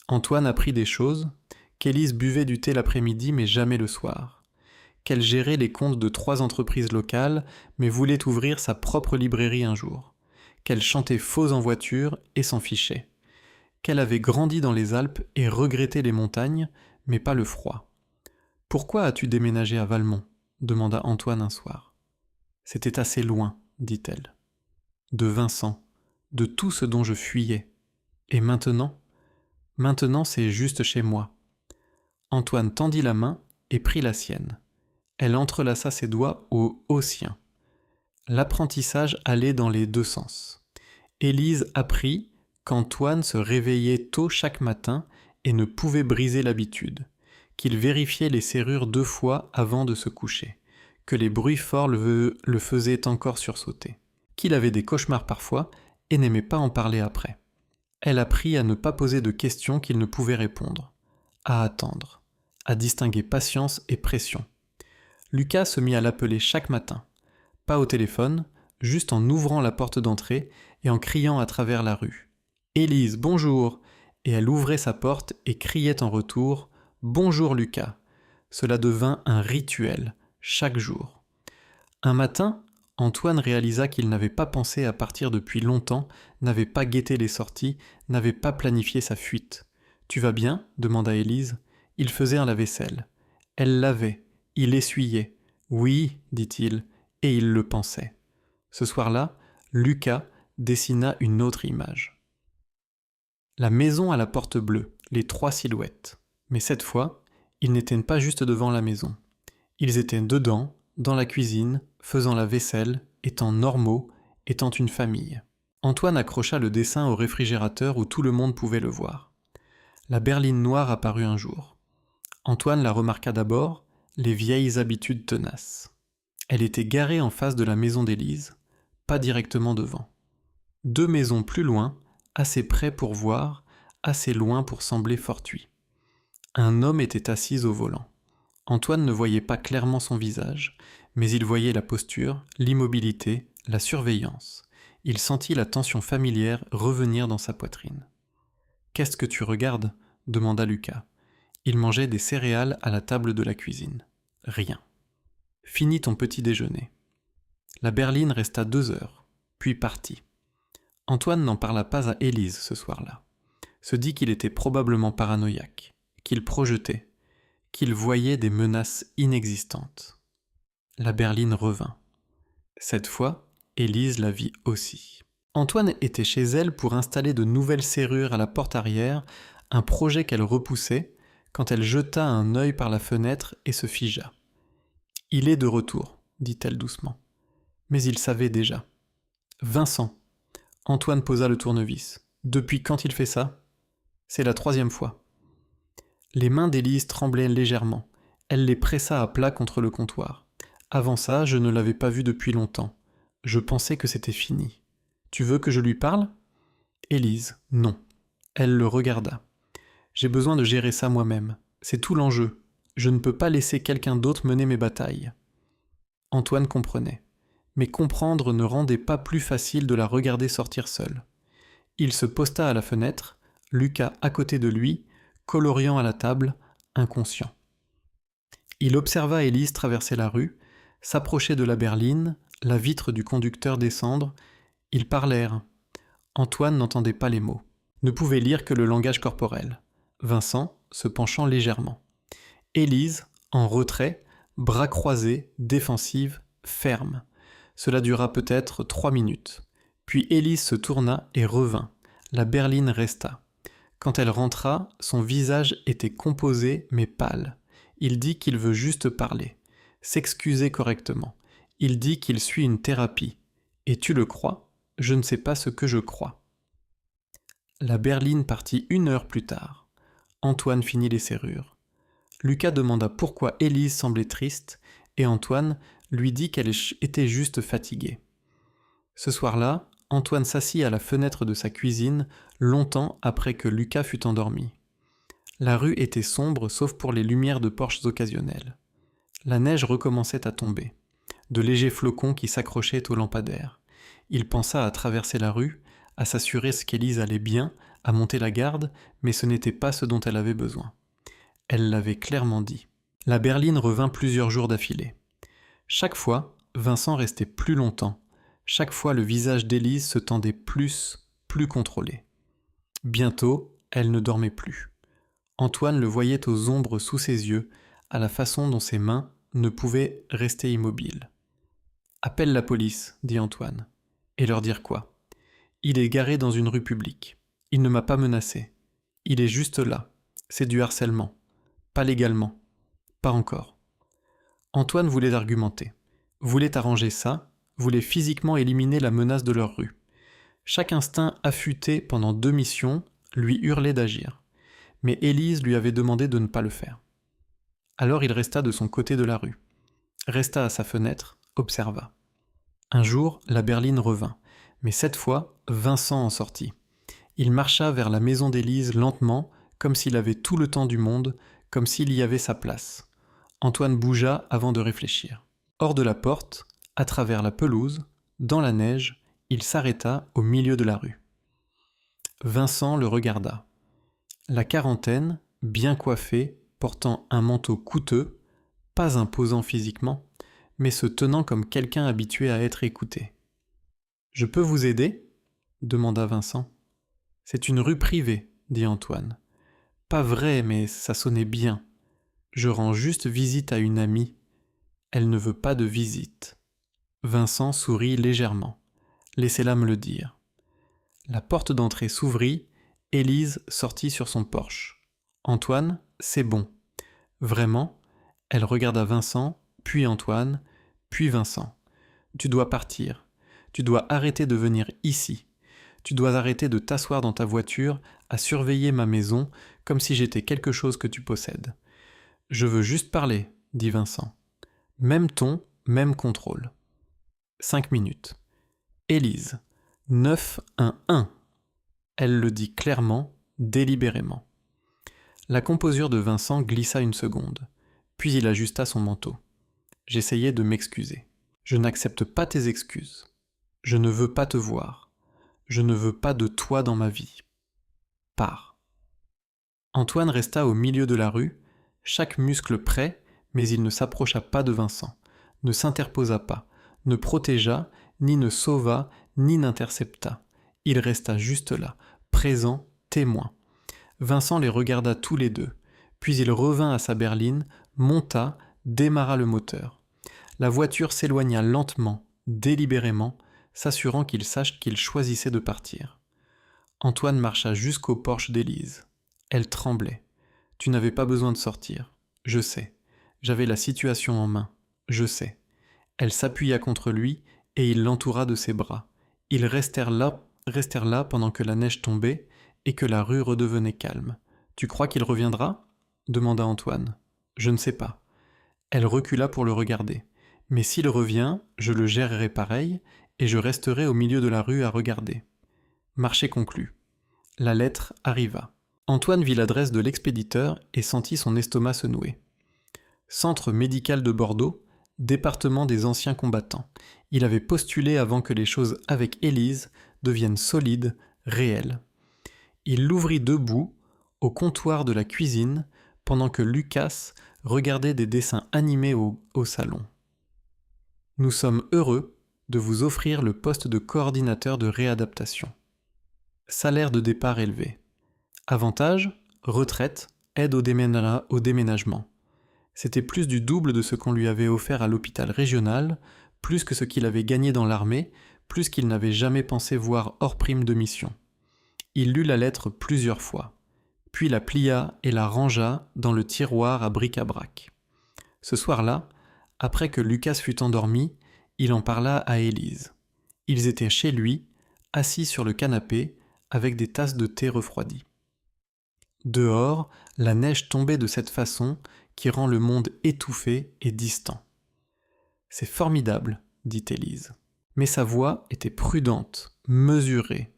Antoine apprit des choses, qu'Élise buvait du thé l'après-midi mais jamais le soir. Qu'elle gérait les comptes de 3 entreprises locales, mais voulait ouvrir sa propre librairie un jour. Qu'elle chantait faux en voiture et s'en fichait. Qu'elle avait grandi dans les Alpes et regrettait les montagnes, mais pas le froid. « Pourquoi as-tu déménagé à Valmont ?» demanda Antoine un soir. « C'était assez loin, dit-elle. De Vincent, de tout ce dont je fuyais. Et maintenant ? Maintenant, c'est juste chez moi. » Antoine tendit la main et prit la sienne. Elle entrelaça ses doigts aux siens. L'apprentissage allait dans les deux sens. Élise apprit qu'Antoine se réveillait tôt chaque matin et ne pouvait briser l'habitude, qu'il vérifiait les serrures 2 fois avant de se coucher, que les bruits forts le faisaient encore sursauter, qu'il avait des cauchemars parfois et n'aimait pas en parler après. Elle apprit à ne pas poser de questions qu'il ne pouvait répondre, à attendre, à distinguer patience et pression. Lucas se mit à l'appeler chaque matin, pas au téléphone, juste en ouvrant la porte d'entrée et en criant à travers la rue. « Élise, bonjour !» Et elle ouvrait sa porte et criait en retour « Bonjour Lucas !» Cela devint un rituel, chaque jour. Un matin, Antoine réalisa qu'il n'avait pas pensé à partir depuis longtemps, n'avait pas guetté les sorties, n'avait pas planifié sa fuite. « Tu vas bien ?» demanda Élise. Il faisait un lave-vaisselle. Elle lavait, il essuyait. « Oui, dit-il, Et il le pensait. Ce soir-là, Lucas dessina une autre image. La maison à la porte bleue, les 3 silhouettes. Mais cette fois, ils n'étaient pas juste devant la maison. Ils étaient dedans, dans la cuisine, faisant la vaisselle, étant normaux, étant une famille. Antoine accrocha le dessin au réfrigérateur où tout le monde pouvait le voir. La berline noire apparut un jour. Antoine la remarqua d'abord, les vieilles habitudes tenaces. Elle était garée en face de la maison d'Élise, pas directement devant. 2 maisons plus loin, assez près pour voir, assez loin pour sembler fortuit. Un homme était assis au volant. Antoine ne voyait pas clairement son visage, mais il voyait la posture, l'immobilité, la surveillance. Il sentit la tension familière revenir dans sa poitrine. « Qu'est-ce que tu regardes » demanda Lucas. Il mangeait des céréales à la table de la cuisine. « Rien. »« Finis ton petit déjeuner. » La berline resta 2 heures, puis partit. Antoine n'en parla pas à Élise ce soir-là. Se dit qu'il était probablement paranoïaque, qu'il projetait, qu'il voyait des menaces inexistantes. La berline revint. Cette fois, Élise la vit aussi. Antoine était chez elle pour installer de nouvelles serrures à la porte arrière, un projet qu'elle repoussait, quand elle jeta un œil par la fenêtre et se figea. « Il est de retour, » dit-elle doucement. Mais il savait déjà. « Vincent !» Antoine posa le tournevis. « Depuis quand il fait ça ?»« C'est la 3e fois. » Les mains d'Élise tremblaient légèrement. Elle les pressa à plat contre le comptoir. « Avant ça, je ne l'avais pas vu depuis longtemps. Je pensais que c'était fini. Tu veux que je lui parle ?» Élise, non. Elle le regarda. « J'ai besoin de gérer ça moi-même. C'est tout l'enjeu. Je ne peux pas laisser quelqu'un d'autre mener mes batailles. » Antoine comprenait. Mais comprendre ne rendait pas plus facile de la regarder sortir seule. Il se posta à la fenêtre, Lucas à côté de lui, coloriant à la table, inconscient. Il observa Élise traverser la rue, s'approcher de la berline, la vitre du conducteur descendre. Ils parlèrent. Antoine n'entendait pas les mots, ne pouvait lire que le langage corporel. Vincent se penchant légèrement. Élise, en retrait, bras croisés, défensive, ferme. Cela dura peut-être 3 minutes. Puis Élise se tourna et revint. La berline resta. Quand elle rentra, son visage était composé mais pâle. Il dit qu'il veut juste parler, s'excuser correctement. Il dit qu'il suit une thérapie. Et tu le crois ? Je ne sais pas ce que je crois. La berline partit 1 heure plus tard. Antoine finit les serrures. Lucas demanda pourquoi Élise semblait triste, et Antoine lui dit qu'elle était juste fatiguée. Ce soir-là, Antoine s'assit à la fenêtre de sa cuisine longtemps après que Lucas fut endormi. La rue était sombre sauf pour les lumières de porches occasionnelles. La neige recommençait à tomber. De légers flocons qui s'accrochaient aux lampadaires. Il pensa à traverser la rue, à s'assurer qu'Élise allait bien, à monter la garde, mais ce n'était pas ce dont elle avait besoin. Elle l'avait clairement dit. La berline revint plusieurs jours d'affilée. Chaque fois, Vincent restait plus longtemps. Chaque fois, le visage d'Élise se tendait plus contrôlé. Bientôt, elle ne dormait plus. Antoine le voyait aux ombres sous ses yeux, à la façon dont ses mains ne pouvaient rester immobiles. « Appelle la police, » dit Antoine. « Et leur dire quoi ? Il est garé dans une rue publique. Il ne m'a pas menacé. Il est juste là. C'est du harcèlement. Pas légalement. Pas encore. » Antoine voulait argumenter, voulait arranger ça, voulait physiquement éliminer la menace de leur rue. Chaque instinct affûté pendant 2 missions lui hurlait d'agir. Mais Élise lui avait demandé de ne pas le faire. Alors il resta de son côté de la rue. Resta à sa fenêtre, observa. Un jour, la berline revint, mais cette fois, Vincent en sortit. Il marcha vers la maison d'Élise lentement, comme s'il avait tout le temps du monde, comme s'il y avait sa place. Antoine bougea avant de réfléchir. Hors de la porte, à travers la pelouse, dans la neige, il s'arrêta au milieu de la rue. Vincent le regarda. La quarantaine, bien coiffé, portant un manteau coûteux, pas imposant physiquement, mais se tenant comme quelqu'un habitué à être écouté. « Je peux vous aider ?» demanda Vincent. « C'est une rue privée, » dit Antoine. « Pas vrai, mais ça sonnait bien. Je rends juste visite à une amie. Elle ne veut pas de visite. » Vincent sourit légèrement. Laissez-la me le dire. La porte d'entrée s'ouvrit, Élise sortit sur son porche. Antoine, c'est bon. Vraiment? Elle regarda Vincent, puis Antoine, puis Vincent. Tu dois partir. Tu dois arrêter de venir ici. Tu dois arrêter de t'asseoir dans ta voiture à surveiller ma maison comme si j'étais quelque chose que tu possèdes. Je veux juste parler, dit Vincent. Même ton, même contrôle. 5 minutes. Élise. 911. Elle le dit clairement, délibérément. La composure de Vincent glissa une seconde, puis il ajusta son manteau. J'essayais de m'excuser. Je n'accepte pas tes excuses. Je ne veux pas te voir. Je ne veux pas de toi dans ma vie. Pars. Antoine resta au milieu de la rue, chaque muscle prêt, mais il ne s'approcha pas de Vincent, ne s'interposa pas, ne protégea, ni ne sauva, ni n'intercepta. Il resta juste là, présent, témoin. Vincent les regarda tous les deux, puis il revint à sa berline, monta, démarra le moteur. La voiture s'éloigna lentement, délibérément, s'assurant qu'il sache qu'il choisissait de partir. Antoine marcha jusqu'au porche d'Élise. Elle tremblait. « Tu n'avais pas besoin de sortir. Je sais. J'avais la situation en main. Je sais. » Elle s'appuya contre lui et il l'entoura de ses bras. Ils restèrent là pendant que la neige tombait et que la rue redevenait calme. « Tu crois qu'il reviendra ?» demanda Antoine. « Je ne sais pas. » Elle recula pour le regarder. « Mais s'il revient, je le gérerai pareil et je resterai au milieu de la rue à regarder. » Marché conclu. La lettre arriva. Antoine vit l'adresse de l'expéditeur et sentit son estomac se nouer. Centre médical de Bordeaux, département des anciens combattants. Il avait postulé avant que les choses avec Élise deviennent solides, réelles. Il l'ouvrit debout, au comptoir de la cuisine, pendant que Lucas regardait des dessins animés au salon. « Nous sommes heureux de vous offrir le poste de coordinateur de réadaptation. Salaire de départ élevé. Avantages, retraite, aide au déménagement. C'était plus du double de ce qu'on lui avait offert à l'hôpital régional, plus que ce qu'il avait gagné dans l'armée, plus qu'il n'avait jamais pensé voir hors prime de mission. Il lut la lettre plusieurs fois, puis la plia et la rangea dans le tiroir à bric-à-brac. Ce soir-là, après que Lucas fut endormi, il en parla à Élise. Ils étaient chez lui, assis sur le canapé, avec des tasses de thé refroidies. Dehors, la neige tombait de cette façon qui rend le monde étouffé et distant. « C'est formidable, dit Élise. Mais sa voix était prudente, mesurée.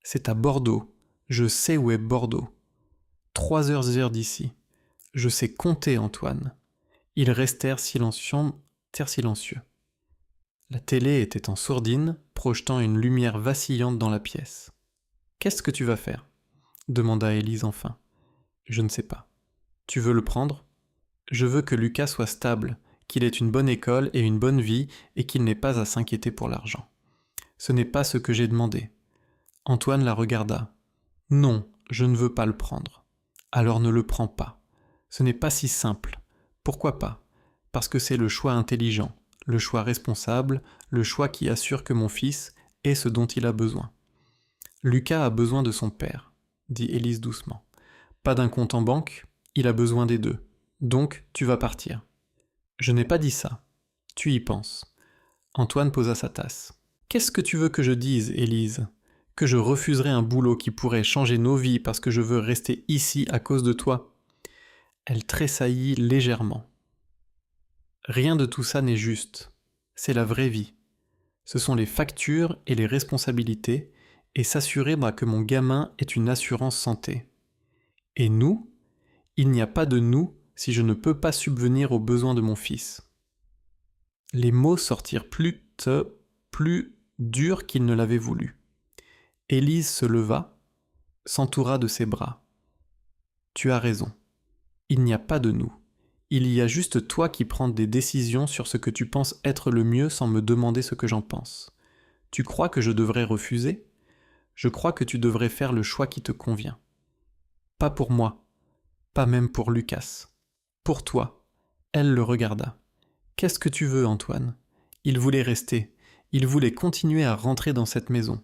C'est à Bordeaux. Je sais où est Bordeaux. 3 heures d'ici. Je sais compter, Antoine. » Ils restèrent silencieux. La télé était en sourdine, projetant une lumière vacillante dans la pièce. « Qu'est-ce que tu vas faire ?» demanda Élise enfin. « Je ne sais pas. Tu veux le prendre ? Je veux que Lucas soit stable, qu'il ait une bonne école et une bonne vie et qu'il n'ait pas à s'inquiéter pour l'argent. Ce n'est pas ce que j'ai demandé. » Antoine la regarda. « Non, je ne veux pas le prendre. » « Alors ne le prends pas. Ce n'est pas si simple. Pourquoi pas ? Parce que c'est le choix intelligent, le choix responsable, le choix qui assure que mon fils ait ce dont il a besoin. Lucas a besoin de son père, dit Élise doucement. Pas d'un compte en banque, il a besoin des deux. Donc, tu vas partir. Je n'ai pas dit ça. Tu y penses. Antoine posa sa tasse. Qu'est-ce que tu veux que je dise, Élise ? Que je refuserai un boulot qui pourrait changer nos vies parce que je veux rester ici à cause de toi ? Elle tressaillit légèrement. Rien de tout ça n'est juste. C'est la vraie vie. Ce sont les factures et les responsabilités, et s'assurer que mon gamin ait une assurance santé. Et nous ? Il n'y a pas de nous si je ne peux pas subvenir aux besoins de mon fils. Les mots sortirent plus durs qu'il ne l'avait voulu. Élise se leva, s'entoura de ses bras. Tu as raison. Il n'y a pas de nous. Il y a juste toi qui prends des décisions sur ce que tu penses être le mieux sans me demander ce que j'en pense. Tu crois que je devrais refuser ? Je crois que tu devrais faire le choix qui te convient. Pas pour moi, pas même pour Lucas. Pour toi. Elle le regarda. Qu'est-ce que tu veux, Antoine ? Il voulait rester. Il voulait continuer à rentrer dans cette maison.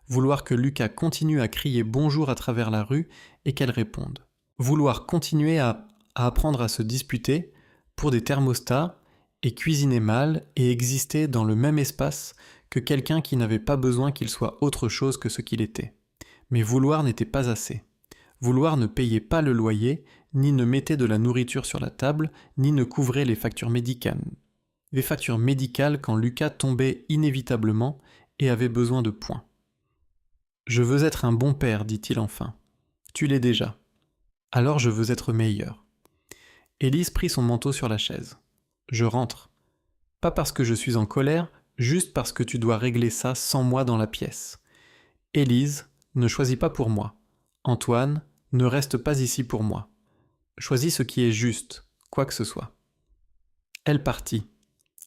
Vouloir que Lucas continue à crier bonjour à travers la rue et qu'elle réponde. Vouloir continuer à apprendre à se disputer pour des thermostats et cuisiner mal et exister dans le même espace que quelqu'un qui n'avait pas besoin qu'il soit autre chose que ce qu'il était. Mais vouloir n'était pas assez. Vouloir ne payait pas le loyer, ni ne mettait de la nourriture sur la table, ni ne couvrait les factures médicales. Les factures médicales quand Lucas tombait inévitablement et avait besoin de points. « Je veux être un bon père, dit-il enfin. Tu l'es déjà. Alors je veux être meilleur. » Élise prit son manteau sur la chaise. « Je rentre. Pas parce que je suis en colère, juste parce que tu dois régler ça sans moi dans la pièce. Élise, ne choisis pas pour moi. Antoine, ne reste pas ici pour moi. Choisis ce qui est juste, quoi que ce soit. » Elle partit.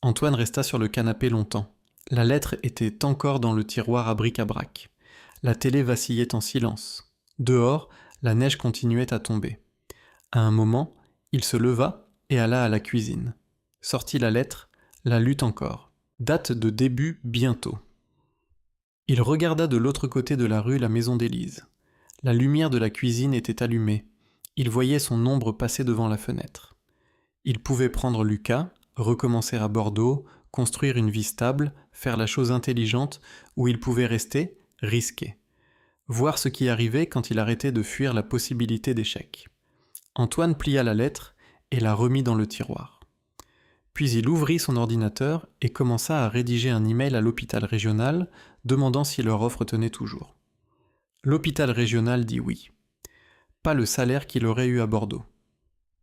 Antoine resta sur le canapé longtemps. La lettre était encore dans le tiroir à bric-à-brac. La télé vacillait en silence. Dehors, la neige continuait à tomber. À un moment, il se leva et alla à la cuisine. Sortit la lettre, la lut encore. Date de début bientôt. Il regarda de l'autre côté de la rue la maison d'Élise. La lumière de la cuisine était allumée. Il voyait son ombre passer devant la fenêtre. Il pouvait prendre Lucas, recommencer à Bordeaux, construire une vie stable, faire la chose intelligente, ou il pouvait rester, risquer. Voir ce qui arrivait quand il arrêtait de fuir la possibilité d'échec. Antoine plia la lettre et la remit dans le tiroir. Puis il ouvrit son ordinateur et commença à rédiger un email à l'hôpital régional demandant si leur offre tenait toujours. L'hôpital régional dit oui. Pas le salaire qu'il aurait eu à Bordeaux.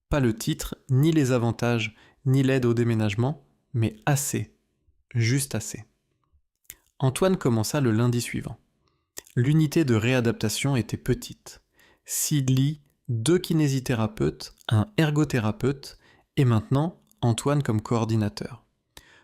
Pas le titre, ni les avantages, ni l'aide au déménagement, mais assez, juste assez. Antoine commença le lundi suivant. L'unité de réadaptation était petite. 6 lits, 2 kinésithérapeutes, un ergothérapeute, et maintenant Antoine comme coordinateur.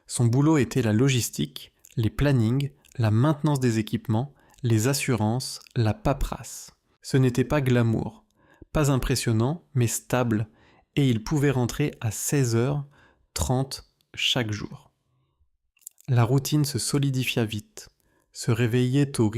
Son boulot était la logistique, les plannings, la maintenance des équipements, les assurances, la paperasse. Ce n'était pas glamour, pas impressionnant, mais stable, et il pouvait rentrer à 16h30 chaque jour. La routine se solidifia vite. Se réveiller au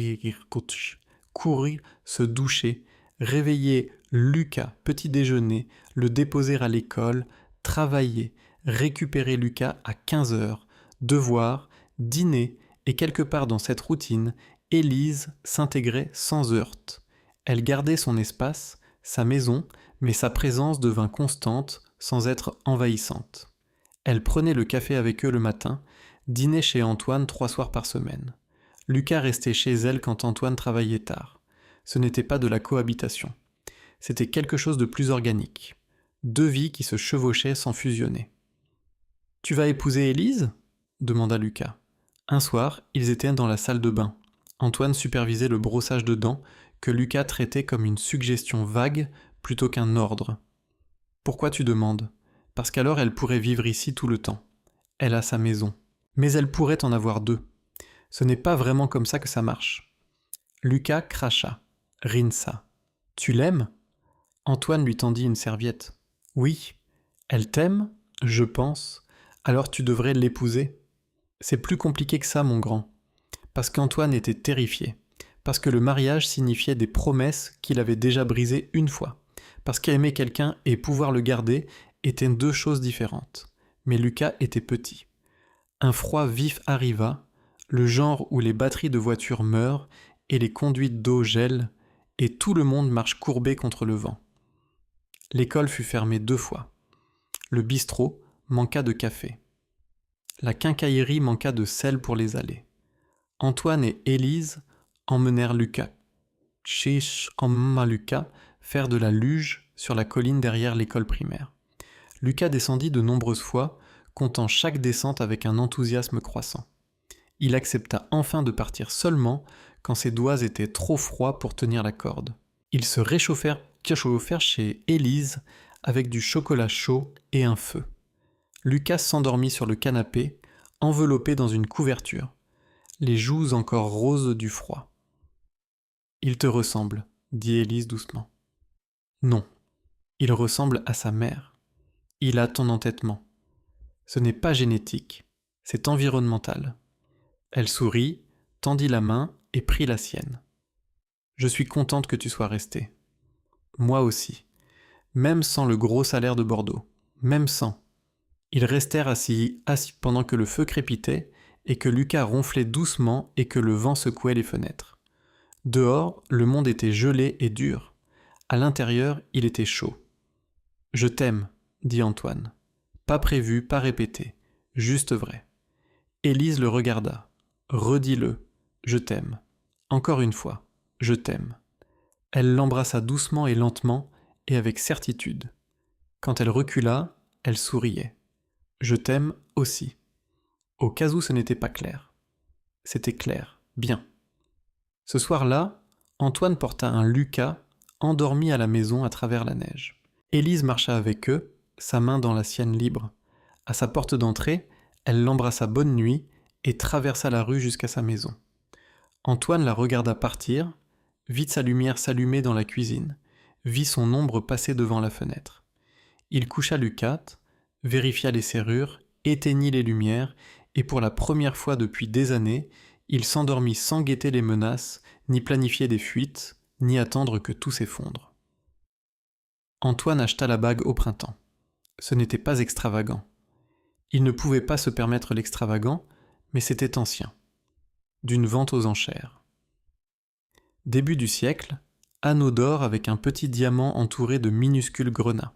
courir, se doucher, réveiller Lucas, petit déjeuner, le déposer à l'école, travailler, récupérer Lucas à 15h, devoir, dîner, et quelque part dans cette routine, Élise s'intégrait sans heurte. Elle gardait son espace, sa maison, mais sa présence devint constante sans être envahissante. Elle prenait le café avec eux le matin, dînait chez Antoine 3 soirs par semaine. Lucas restait chez elle quand Antoine travaillait tard. Ce n'était pas de la cohabitation. C'était quelque chose de plus organique. 2 vies qui se chevauchaient sans fusionner. « Tu vas épouser Élise ?» demanda Lucas. Un soir, ils étaient dans la salle de bain. Antoine supervisait le brossage de dents que Lucas traitait comme une suggestion vague plutôt qu'un ordre. « Pourquoi tu demandes ? Parce qu'alors elle pourrait vivre ici tout le temps. Elle a sa maison. Mais elle pourrait en avoir 2. Ce n'est pas vraiment comme ça que ça marche. » Lucas cracha. Rinça. « Tu l'aimes ?» Antoine lui tendit une serviette. « Oui. Elle t'aime, je pense. Alors tu devrais l'épouser. » C'est plus compliqué que ça, mon grand. Parce qu'Antoine était terrifié. Parce que le mariage signifiait des promesses qu'il avait déjà brisées une fois. Parce qu'aimer quelqu'un et pouvoir le garder étaient 2 choses différentes. Mais Lucas était petit. Un froid vif arriva, le genre où les batteries de voitures meurent et les conduites d'eau gèlent, et tout le monde marche courbé contre le vent. L'école fut fermée 2 fois. Le bistrot manqua de café. La quincaillerie manqua de sel pour les allées. Antoine et Élise emmenèrent Lucas. Lucas faire de la luge sur la colline derrière l'école primaire. Lucas descendit de nombreuses fois, comptant chaque descente avec un enthousiasme croissant. Il accepta enfin de partir seulement quand ses doigts étaient trop froids pour tenir la corde. Ils se réchauffèrent chez Élise avec du chocolat chaud et un feu. Lucas s'endormit sur le canapé, enveloppé dans une couverture, les joues encore roses du froid. « Il te ressemble, » dit Élise doucement. « Non, il ressemble à sa mère. Il a ton entêtement. Ce n'est pas génétique, C'est environnemental. Elle sourit, tendit la main et prit la sienne. Je suis contente que tu sois resté. Moi aussi. Même sans le gros salaire de Bordeaux. Même sans. Ils restèrent assis pendant que le feu crépitait et que Lucas ronflait doucement et que le vent secouait les fenêtres. Dehors, le monde était gelé et dur. À l'intérieur, il était chaud. « Je t'aime », dit Antoine. Pas prévu, pas répété, juste vrai. Élise le regarda. « Redis-le, je t'aime. Encore une fois, je t'aime. » Elle l'embrassa doucement et lentement et avec certitude. Quand elle recula, elle souriait. « Je t'aime aussi. » Au cas où ce n'était pas clair. C'était clair, bien. Ce soir-là, Antoine porta un Lucas endormi à la maison à travers la neige. Élise marcha avec eux, sa main dans la sienne libre. À sa porte d'entrée, elle l'embrassa bonne nuit et traversa la rue jusqu'à sa maison. Antoine la regarda partir, vit sa lumière s'allumer dans la cuisine, vit son ombre passer devant la fenêtre. Il coucha Lucas, vérifia les serrures, éteignit les lumières, et pour la première fois depuis des années, il s'endormit sans guetter les menaces, ni planifier des fuites, ni attendre que tout s'effondre. Antoine acheta la bague au printemps. Ce n'était pas extravagant. Il ne pouvait pas se permettre l'extravagant, mais c'était ancien. D'une vente aux enchères. Début du siècle, anneau d'or avec un petit diamant entouré de minuscules grenats.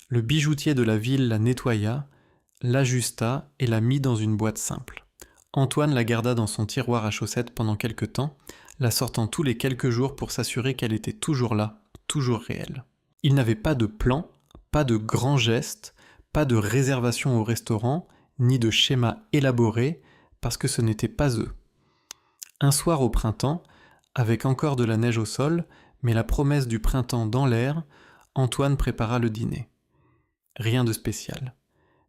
Le bijoutier de la ville la nettoya, l'ajusta et la mit dans une boîte simple. Antoine la garda dans son tiroir à chaussettes pendant quelque temps, la sortant tous les quelques jours pour s'assurer qu'elle était toujours là, toujours réelle. Il n'avait pas de plan, pas de grands gestes, pas de réservation au restaurant, ni de schéma élaboré, parce que ce n'était pas eux. Un soir au printemps, avec encore de la neige au sol, mais la promesse du printemps dans l'air, Antoine prépara le dîner. Rien de spécial.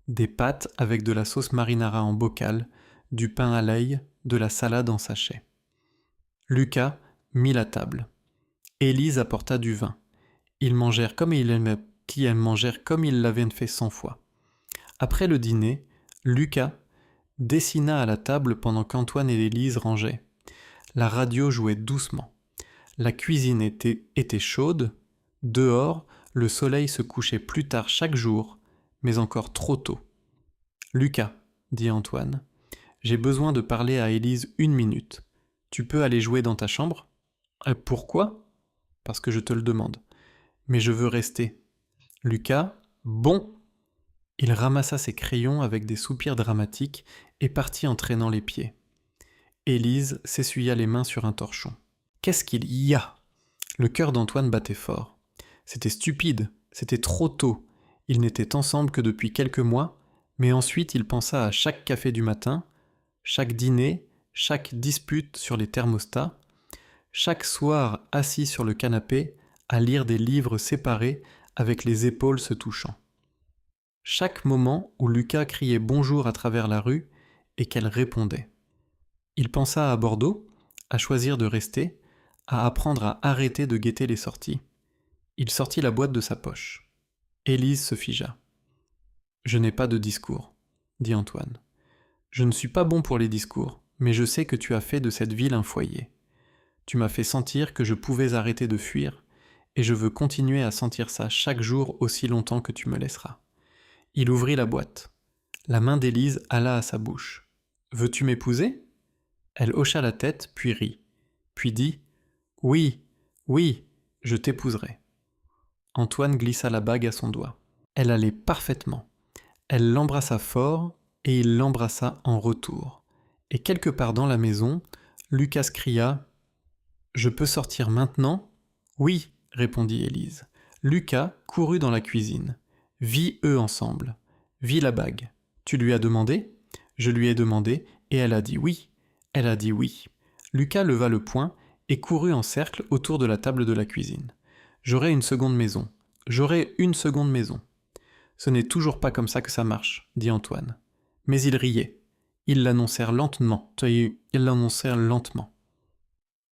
Des pâtes avec de la sauce marinara en bocal, du pain à l'ail, de la salade en sachet. Lucas mit la table. Élise apporta du vin. Ils mangèrent comme ils l'avaient fait 100 fois. Après le dîner, Lucas dessina à la table pendant qu'Antoine et Élise rangeaient. La radio jouait doucement. La cuisine était chaude. Dehors, le soleil se couchait plus tard chaque jour, mais encore trop tôt. « Lucas, » dit Antoine, « j'ai besoin de parler à Élise 1 minute. Tu peux aller jouer dans ta chambre ? » « Pourquoi ? » ?»« Parce que je te le demande. »« Mais je veux rester. » Lucas, « Bon !» Il ramassa ses crayons avec des soupirs dramatiques et partit en traînant les pieds. Élise s'essuya les mains sur un torchon. « Qu'est-ce qu'il y a ?» Le cœur d'Antoine battait fort. C'était stupide, c'était trop tôt. Ils n'étaient ensemble que depuis quelques mois, mais ensuite il pensa à chaque café du matin, chaque dîner, chaque dispute sur les thermostats, chaque soir assis sur le canapé à lire des livres séparés avec les épaules se touchant. Chaque moment où Lucas criait bonjour à travers la rue et qu'elle répondait. Il pensa à Bordeaux, à choisir de rester, à apprendre à arrêter de guetter les sorties. Il sortit la boîte de sa poche. Élise se figea. « Je n'ai pas de discours, » dit Antoine. « Je ne suis pas bon pour les discours, mais je sais que tu as fait de cette ville un foyer. Tu m'as fait sentir que je pouvais arrêter de fuir, et je veux continuer à sentir ça chaque jour aussi longtemps que tu me laisseras. » Il ouvrit la boîte. La main d'Élise alla à sa bouche. « Veux-tu m'épouser ?» Elle hocha la tête, puis rit. Puis dit « Oui, oui, je t'épouserai. » Antoine glissa la bague à son doigt. Elle allait parfaitement. Elle l'embrassa fort, et il l'embrassa en retour. Et quelque part dans la maison, Lucas cria « Je peux sortir maintenant ?»« Oui, » répondit Élise. Lucas courut dans la cuisine. Vit eux ensemble. Vit la bague. « Tu lui as demandé ?» ?»« Je lui ai demandé, et elle a dit oui. » Elle a dit oui. Lucas leva le poing et courut en cercle autour de la table de la cuisine. « J'aurai une seconde maison. J'aurai une seconde maison. » « Ce n'est toujours pas comme ça que ça marche, » dit Antoine. Mais ils riaient. Ils l'annoncèrent lentement.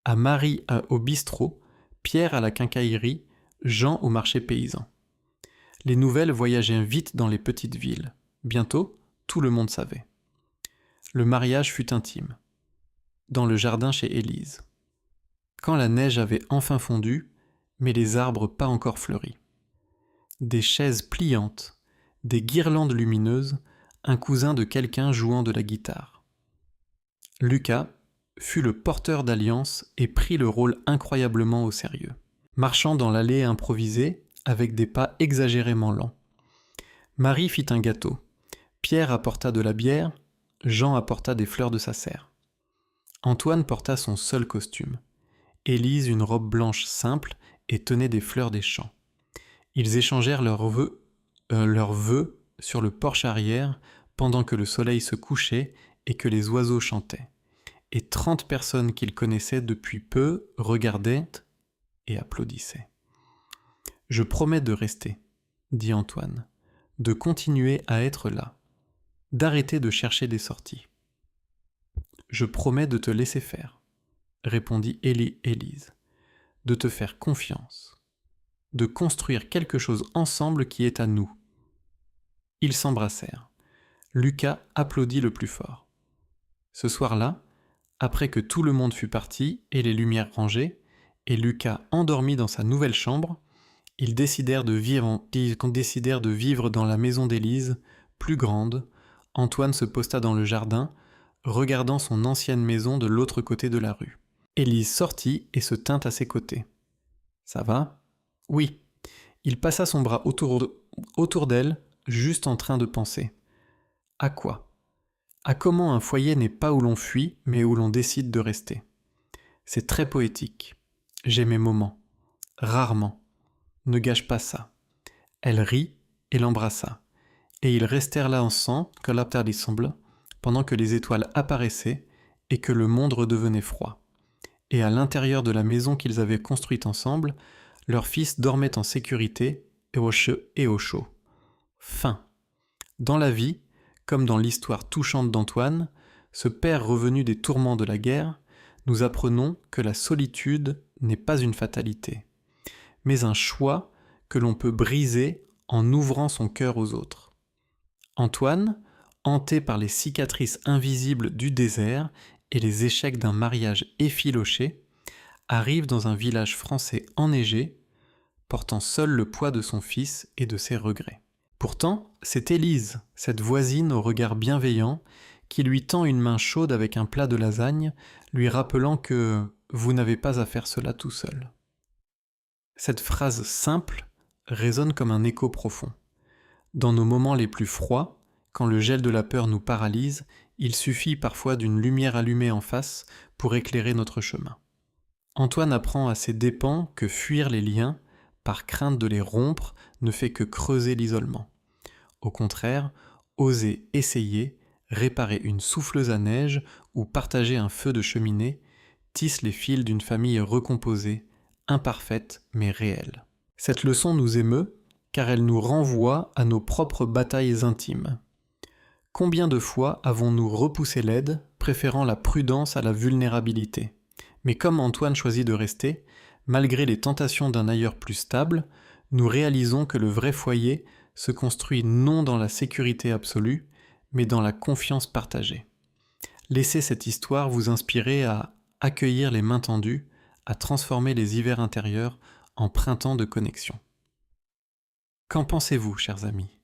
À Marie au bistrot, Pierre à la quincaillerie, Jean au marché paysan. Les nouvelles voyageaient vite dans les petites villes. Bientôt, tout le monde savait. Le mariage fut intime. Dans le jardin chez Élise. Quand la neige avait enfin fondu, mais les arbres pas encore fleuris. Des chaises pliantes, des guirlandes lumineuses, un cousin de quelqu'un jouant de la guitare. Lucas fut le porteur d'alliance et prit le rôle incroyablement au sérieux, marchant dans l'allée improvisée avec des pas exagérément lents. Marie fit un gâteau, Pierre apporta de la bière, Jean apporta des fleurs de sa serre. Antoine porta son seul costume, Élise une robe blanche simple et tenait des fleurs des champs. Ils échangèrent leurs vœux sur le porche arrière pendant que le soleil se couchait et que les oiseaux chantaient. Et 30 personnes qu'ils connaissaient depuis peu regardaient et applaudissaient. « Je promets de rester, » dit Antoine, « de continuer à être là, d'arrêter de chercher des sorties. »« Je promets de te laisser faire, » répondit Élise, « de te faire confiance, de construire quelque chose ensemble qui est à nous. » Ils s'embrassèrent. Lucas applaudit le plus fort. Ce soir-là, après que tout le monde fut parti et les lumières rangées, et Lucas endormi dans sa nouvelle chambre, ils décidèrent de vivre dans la maison d'Élise, plus grande. Antoine se posta dans le jardin, regardant son ancienne maison de l'autre côté de la rue. Élise sortit et se tint à ses côtés. « Ça va ? » ?»« Oui. » Il passa son bras autour d'elle, juste en train de penser. À quoi ? À comment un foyer n'est pas où l'on fuit, mais où l'on décide de rester. C'est très poétique. J'ai mes moments. Rarement. Ne gâche pas ça. Elle rit et l'embrassa. Et ils restèrent là ensemble, pendant que les étoiles apparaissaient et que le monde redevenait froid. Et à l'intérieur de la maison qu'ils avaient construite ensemble, leur fils dormait en sécurité et au chaud. Fin. Dans la vie, comme dans l'histoire touchante d'Antoine, ce père revenu des tourments de la guerre, nous apprenons que la solitude n'est pas une fatalité, mais un choix que l'on peut briser en ouvrant son cœur aux autres. Antoine, hanté par les cicatrices invisibles du désert et les échecs d'un mariage effiloché, arrive dans un village français enneigé, portant seul le poids de son fils et de ses regrets. Pourtant, c'est Élise, cette voisine au regard bienveillant, qui lui tend une main chaude avec un plat de lasagne, lui rappelant que « vous n'avez pas à faire cela tout seul ». Cette phrase simple résonne comme un écho profond. Dans nos moments les plus froids, quand le gel de la peur nous paralyse, il suffit parfois d'une lumière allumée en face pour éclairer notre chemin. Antoine apprend à ses dépens que fuir les liens, par crainte de les rompre, ne fait que creuser l'isolement. Au contraire, oser essayer, réparer une souffleuse à neige ou partager un feu de cheminée tisse les fils d'une famille recomposée, imparfaite mais réelle. Cette leçon nous émeut car elle nous renvoie à nos propres batailles intimes. Combien de fois avons-nous repoussé l'aide, préférant la prudence à la vulnérabilité ? Mais comme Antoine choisit de rester, malgré les tentations d'un ailleurs plus stable, nous réalisons que le vrai foyer se construit non dans la sécurité absolue, mais dans la confiance partagée. Laissez cette histoire vous inspirer à accueillir les mains tendues, à transformer les hivers intérieurs en printemps de connexion. Qu'en pensez-vous, chers amis ?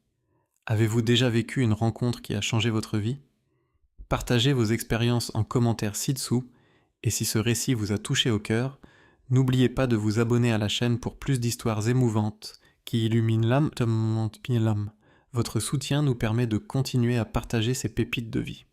Avez-vous déjà vécu une rencontre qui a changé votre vie ? Partagez vos expériences en commentaire ci-dessous, et si ce récit vous a touché au cœur, n'oubliez pas de vous abonner à la chaîne pour plus d'histoires émouvantes qui illuminent l'âme. Votre soutien nous permet de continuer à partager ces pépites de vie.